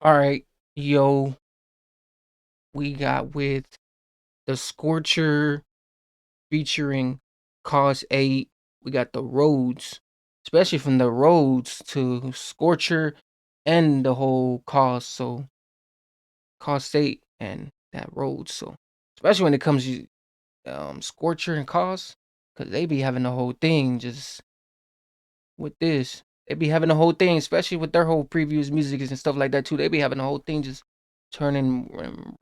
All right, yo, we got with the Scorcher featuring Kasst8. We got the roads, especially from the roads to Scorcher and the whole cause. So Kasst8 and that road. So especially when it comes to Scorcher and Cause, because they be having the whole thing just with this. They be having the whole thing, especially with their whole previews, music and stuff like that too. They be having the whole thing just turning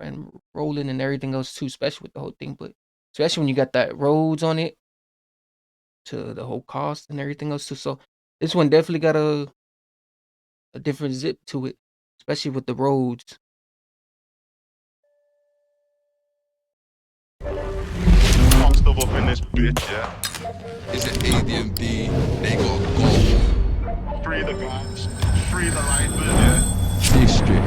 and rolling and everything else too, especially with the whole thing. But especially when you got that roads on it to the whole cost and everything else too. So this one definitely got a different zip to it, especially with the roads. I'm still up in this bitch, yeah. Is it ADMD? They got gold. Free the guns, free the lifers, yeah. District.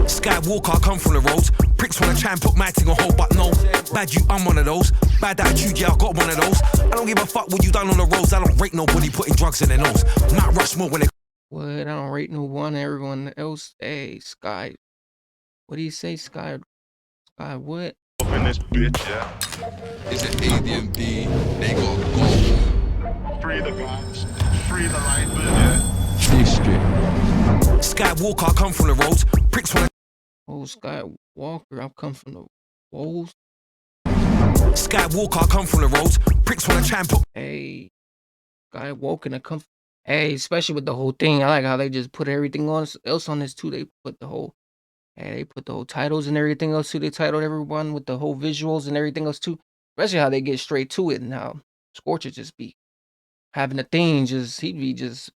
Skywalker, I come from the roads. Pricks wanna try and put my thing on hold, but no. Bad you, I'm one of those. Bad attitude, yeah, I got one of those. I don't give a fuck what you done on the roads. I don't rate nobody putting drugs in their nose. Not Rushmore when it. What? I don't rate no one. Everyone else. Hey, Sky. What do you say, Sky? Sky, what? Up in this bitch, yeah. Is it ADMD? They got gold. Free the guns, free the lifers, yeah. District. Skywalker, I come from the roads. Pricks wanna. Oh, Skywalker, I've come from the walls. Skywalker, I come from the roads. Pricks wanna try and put. Hey, Skywalker, I come. Hey, especially with the whole thing. I like how they just put everything else on this too. They put the whole. Hey, they put the whole titles and everything else too. They titled everyone with the whole visuals and everything else too. Especially how they get straight to it. Now, Scorcher just be having a thing. He'd be just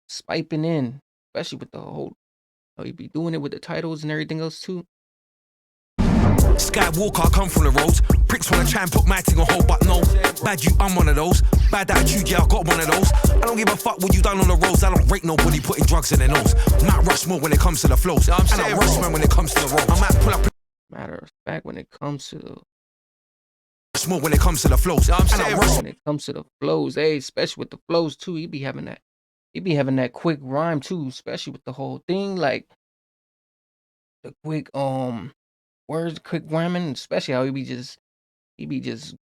spiping in, especially with the whole. He'd be doing it with the titles and everything else too. Skywalker, I come from the roads. Pricks wanna try and put my thing on hold, but no. Bad you, I'm one of those. Bad attitude, yeah, I got one of those. I don't give a fuck what you done on the roads. I don't rate nobody putting drugs in their nose. Not Rushmore when it comes to the flows. I'm saying Rushman when it comes to the road. I might pull up. Matter of fact, when it comes to the Rushmore when it comes to the flows. I'm saying when it comes to the flows, hey, especially with the flows too, he be having that quick rhyme too, especially with the whole thing, like the quick words, quick rhyming, especially how he be just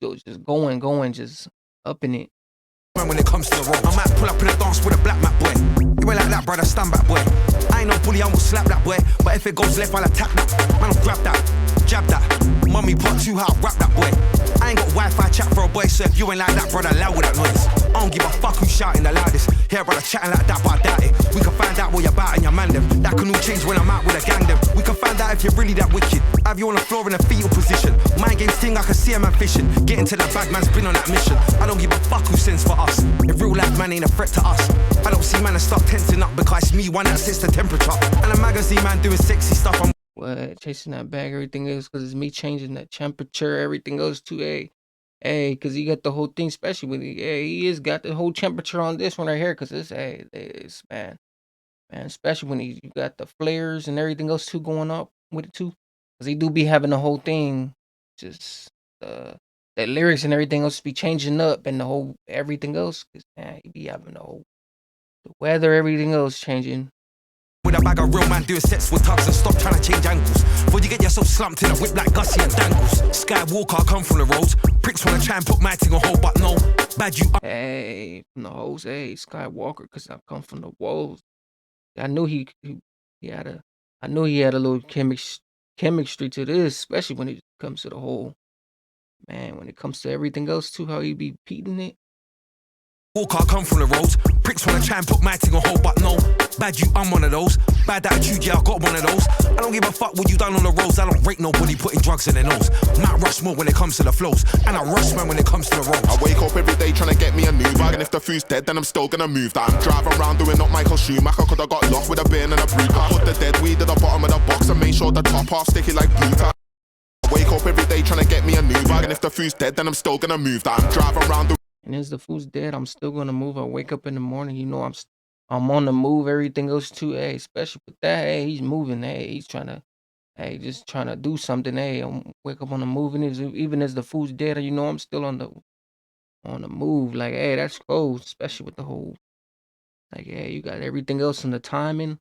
going, just upping it. when it comes to the road. I might pull up in a dance with a black mat boy. You ain't like that, brother, stand back, boy. I ain't no bully, I won't slap that boy. But if it goes left, I'll attack that. Man, I'll grab that, jab that. Mummy part too hard, rap that boy. I ain't got Wi-Fi chat for a boy, so if you ain't like that, brother, loud with that noise. I don't give a fuck who's shouting the loudest. Here, brother, chatting like that, but I doubt it. We can find out what you're about and your man them. That can all change when I'm out with a gang them. We can find out if you're really that wicked. Have you on the floor in a fetal position. Mind games thing, I can see a man fishing. Getting to that bag, man's been on that mission. I don't give a fuck who sends for us. In real life, man ain't a threat to us. I don't see man and start tensing up because it's me, one that sets the temperature. And a magazine man doing sexy stuff. I'm What, chasing that bag, everything else, because it's me changing that temperature, everything goes to because he got the whole thing, especially when he is got the whole temperature on this one right here, because it's man, especially when you got the flares and everything else too going up with it too, because he do be having the whole thing, just the lyrics and everything else be changing up and the whole everything else, because he be having the weather, everything else changing. with a bag of real man doing sets with tugs and stop trying to change angles. Before you get yourself slumped in a whip like Gussie and Dangles. Skywalker, I come from the roads. Pricks wanna try and put my thing on hold, but no. Bad you. Hey, from the hoes, hey, Skywalker, because I come from the walls. I knew he had I knew he had a little chemistry to this, especially when it comes to the whole when it comes to everything else too, how he be beating it. Walker, I come from the roads. Pricks wanna try and put my thing on hold, but no. Bad you, I'm one of those. Bad attitude, yeah, I got one of those. I don't give a fuck what you done on the roads. I don't rate nobody putting drugs in their nose. Not Rushmore when it comes to the flows. And I Rushman when it comes to the roads. I wake up every day trying to get me a new bag, and if the food's dead, then I'm still gonna move that. I'm driving around doing up Michael Schumacher, could have got lost with a bin and a brew. I put the dead weed at the bottom of the box and make sure the top half sticky like blue tack. I wake up every day trying to get me a new bag, and if the food's dead, then I'm still gonna move that. I'm driving around doing. And as the food's dead, I'm still gonna move. I wake up in the morning, I'm on the move, everything else too. Hey, especially with that, hey, he's moving. Hey, he's trying to Hey, just trying to do something. Hey, wake up on the move, and even as the food's dead, you know I'm still on the move. Like, hey, that's cold, especially with the whole like, hey, you got everything else in the timing.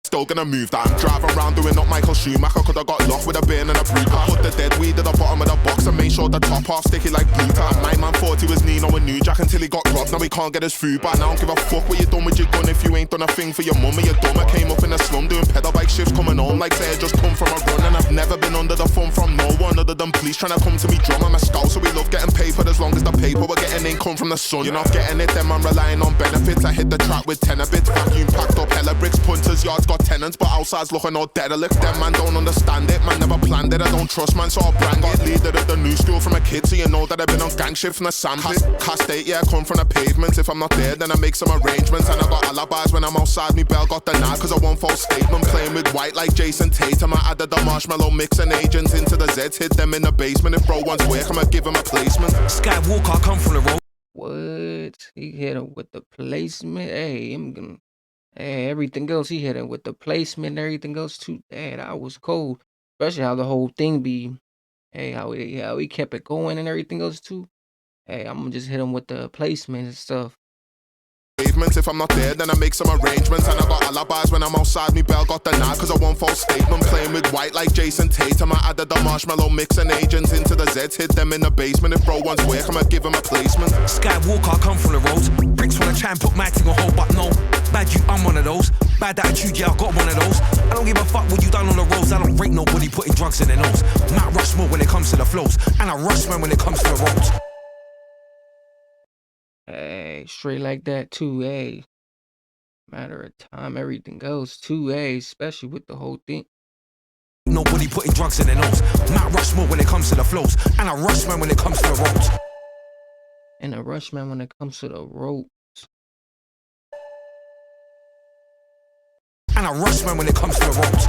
Still gonna move that. I'm driving around doing up Michael Schumacher. Could have got lost with a bin and a brute. I put the dead weed at the bottom of the box and made sure the top half sticky like blue tack. My man thought he was Nino and New Jack until he got robbed. Now he can't get his food back. Now I don't give a fuck what you done with your gun. If you ain't done a thing for your mum or your dumb. I came up in the slum doing pedal bike shifts coming home like say I just come from a run. And I've never been under the thumb from no one other than police trying to come to me drum. I'm a scout so we love getting paid as long as the paper we're getting income from the sun. You're not getting it then I'm relying on benefits. I hit the track with 10 a bit. Vacuum packed up hella bricks. Punters yards got tenants but outside looking all derelict. Them man don't understand it, man never planned it. I don't trust man, so I brand it. Leader of the new school from a kid, so you know that I've been on gang shit from the sandpit. Kasst8, yeah, I come from the pavement. If I'm not there, then I make some arrangements. And I got alibis when I'm outside. Me bell got denied, cause I won't false statement. Playing with white like Jason Tatum. I added the marshmallow mixing agents into the Zeds. Hid them in the basement. If bro wants work, I'ma give him a placement. Skywalker, I come from the road. What? He hit him with the placement. Hey, I'm gonna. Hey, everything else he hit him with the placement and everything else too. Hey, that was cold. Especially how the whole thing be. Hey, how he kept it going and everything else too. Hey, I'm gonna just hit him with the placement and stuff. If I'm not there, then I make some arrangements. And I got alibis when I'm outside. Me bell got denied, cause I won't false statement. Playing with white like Jason Tatum. I added the marshmallow mixing agents into the Zeds. Hid them in the basement. If bro wants work, I'ma give him a placement. Skywalker, I come from the roads. Bricks wanna try and put my thing on hold, but no. Bad you, I'm one of those. Bad attitude, yeah, I got one of those. I don't give a fuck what you done on the roads. I don't rate nobody putting drugs in their nose. Matt Rushmore when it comes to the flows. And I rush man when it comes to the roads. Hey, straight like that too. Hey, matter of time, everything goes too. Hey, especially with the whole thing. Nobody putting drugs in their nose. Matt Rushmore when it comes to the flows. And I rush man when it comes to the roads. And a rush man when it comes to the rope. And I rush man when it comes to the roads.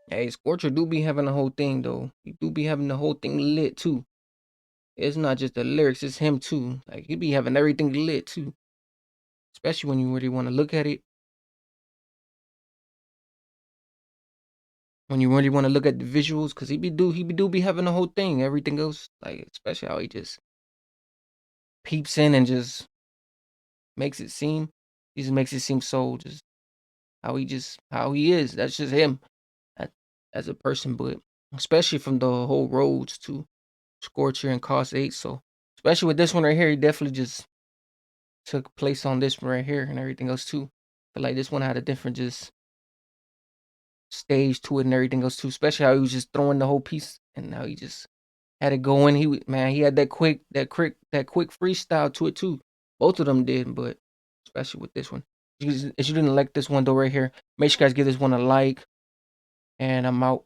Hey, Scorcher do be having the whole thing though. He do be having the whole thing lit too. It's not just the lyrics, it's him too. Like he be having everything lit too. Especially when you really want to look at it. When you really want to look at the visuals, cause he be having the whole thing. Everything else, like especially how he just peeps in and just makes it seem. He just makes it seem so just how he is. That's just him as a person, but especially from the whole roads to Scorcher and Kasst8. So especially with this one right here, he definitely just took place on this one right here and everything else too. But like this one had a different just stage to it and everything else too. Especially how he was just throwing the whole piece and how he just had it going. He had that quick freestyle to it too. Both of them did, but especially with this one. If you didn't like this one though right here, make sure you guys give this one a like. And I'm out.